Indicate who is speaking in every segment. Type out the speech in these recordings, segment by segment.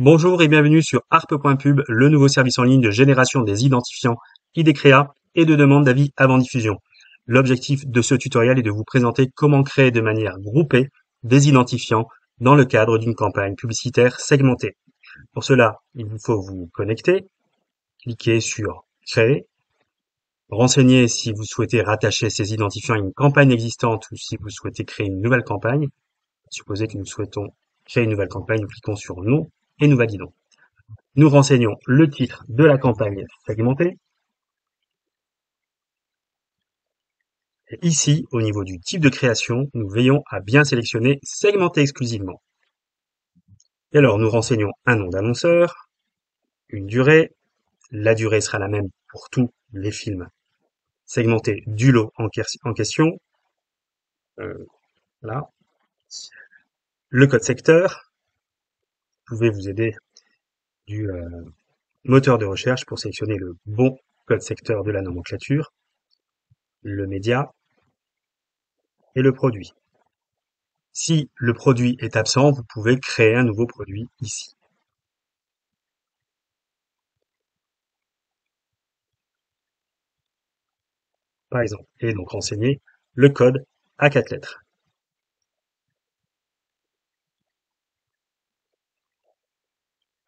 Speaker 1: Bonjour et bienvenue sur harpe.pub, le nouveau service en ligne de génération des identifiants IDCREA et de demande d'avis avant diffusion. L'objectif de ce tutoriel est de vous présenter comment créer de manière groupée des identifiants dans le cadre d'une campagne publicitaire segmentée. Pour cela, il vous faut vous connecter, cliquer sur Créer, renseigner si vous souhaitez rattacher ces identifiants à une campagne existante ou si vous souhaitez créer une nouvelle campagne. Supposez que nous souhaitons créer une nouvelle campagne, nous cliquons sur Non et nous validons. Nous renseignons le titre de la campagne segmentée. Et ici, au niveau du type de création, nous veillons à bien sélectionner segmenter exclusivement. Et alors, nous renseignons un nom d'annonceur, une durée. La durée sera la même pour tous les films segmentés du lot en question. Là. Le code secteur. Vous pouvez vous aider du moteur de recherche pour sélectionner le bon code secteur de la nomenclature, le média et le produit. Si le produit est absent, vous pouvez créer un nouveau produit ici. Par exemple, et donc renseigner le code à 4 lettres.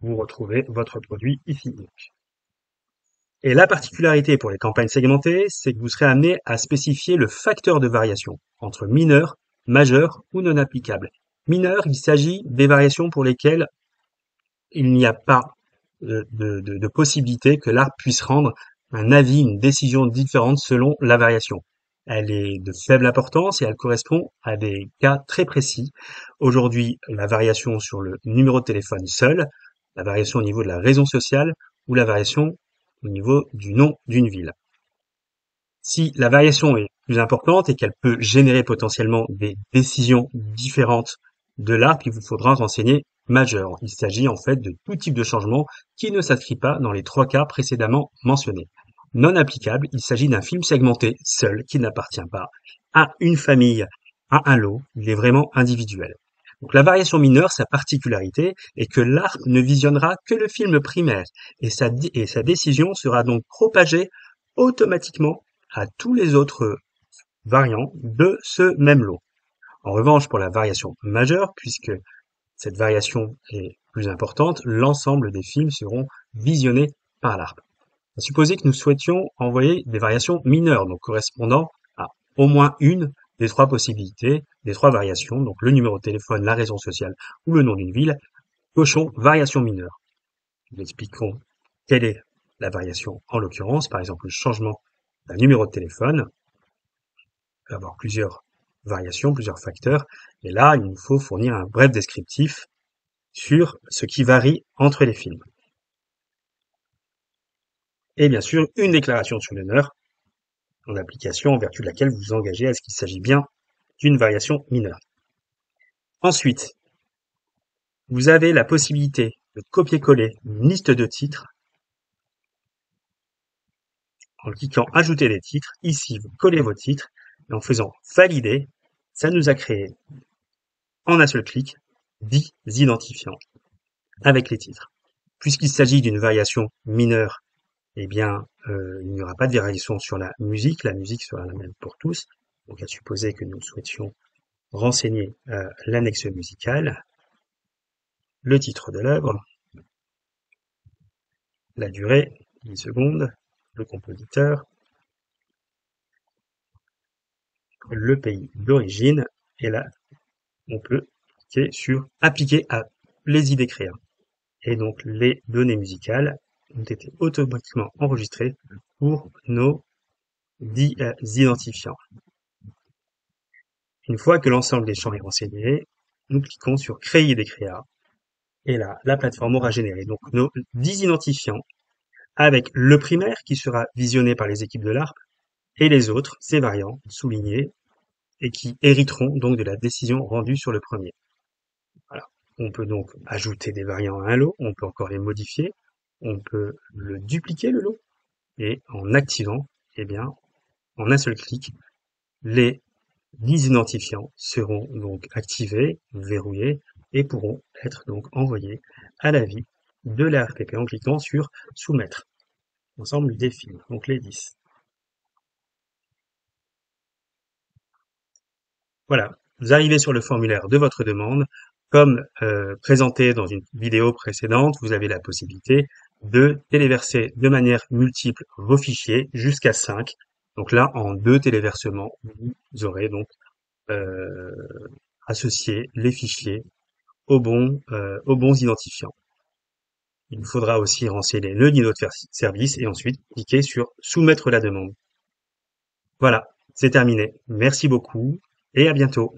Speaker 1: Vous retrouvez votre produit ici. Et la particularité pour les campagnes segmentées, c'est que vous serez amené à spécifier le facteur de variation entre mineur, majeur ou non applicable. Mineur, il s'agit des variations pour lesquelles il n'y a pas de possibilité que l'ARP puisse rendre un avis, une décision différente selon la variation. Elle est de faible importance et elle correspond à des cas très précis. Aujourd'hui, la variation sur le numéro de téléphone seul, la variation au niveau de la raison sociale ou la variation au niveau du nom d'une ville. Si la variation est plus importante et qu'elle peut générer potentiellement des décisions différentes de l'ARP, il vous faudra renseigner majeur. Il s'agit en fait de tout type de changement qui ne s'inscrit pas dans les 3 cas précédemment mentionnés. Non applicable, il s'agit d'un film segmenté seul qui n'appartient pas à une famille, à un lot, il est vraiment individuel. Donc la variation mineure, sa particularité est que l'ARP ne visionnera que le film primaire et sa décision sera donc propagée automatiquement à tous les autres variants de ce même lot. En revanche, pour la variation majeure, puisque cette variation est plus importante, l'ensemble des films seront visionnés par l'ARP. Supposez que nous souhaitions envoyer des variations mineures, donc correspondant à au moins une des 3 possibilités, des 3 variations, donc le numéro de téléphone, la raison sociale ou le nom d'une ville. Cochons variation mineure. Nous expliquerons quelle est la variation en l'occurrence, par exemple le changement d'un numéro de téléphone. Il peut y avoir plusieurs variations, plusieurs facteurs, et là, il nous faut fournir un bref descriptif sur ce qui varie entre les films. Et bien sûr, une déclaration sur l'honneur en application en vertu de laquelle vous vous engagez à ce qu'il s'agit bien d'une variation mineure. Ensuite, vous avez la possibilité de copier-coller une liste de titres en cliquant Ajouter des titres. Ici, vous collez vos titres et en faisant Valider, ça nous a créé en un seul clic 10 identifiants avec les titres. Puisqu'il s'agit d'une variation mineure, eh bien, il n'y aura pas de variation sur la musique sera la même pour tous. Donc, à supposer que nous souhaitions renseigner l'annexe musicale, le titre de l'œuvre, la durée, 10 secondes, le compositeur, le pays d'origine, et là, on peut cliquer sur Appliquer à les idées créées. Et donc, les données musicales ont été automatiquement enregistrées pour nos 10 identifiants. Une fois que l'ensemble des champs est renseigné, nous cliquons sur Créer des créas. Et là, la plateforme aura généré donc nos 10 identifiants avec le primaire qui sera visionné par les équipes de l'ARP et les autres, ces variants soulignés et qui hériteront donc de la décision rendue sur le premier. Voilà. On peut donc ajouter des variants à un lot, on peut encore les modifier, on peut le dupliquer le lot et en activant, eh bien, en un seul clic, les 10 identifiants seront donc activés, verrouillés et pourront être donc envoyés à l'avis de la RTP en cliquant sur soumettre. L'ensemble des films, donc les 10. Voilà, vous arrivez sur le formulaire de votre demande. Comme présenté dans une vidéo précédente, vous avez la possibilité de téléverser de manière multiple vos fichiers jusqu'à 5. Donc là, en 2 téléversements, vous aurez donc euh, associé les fichiers aux bons identifiants. Il vous faudra aussi renseigner le niveau de service et ensuite cliquer sur soumettre la demande. Voilà, c'est terminé. Merci beaucoup et à bientôt.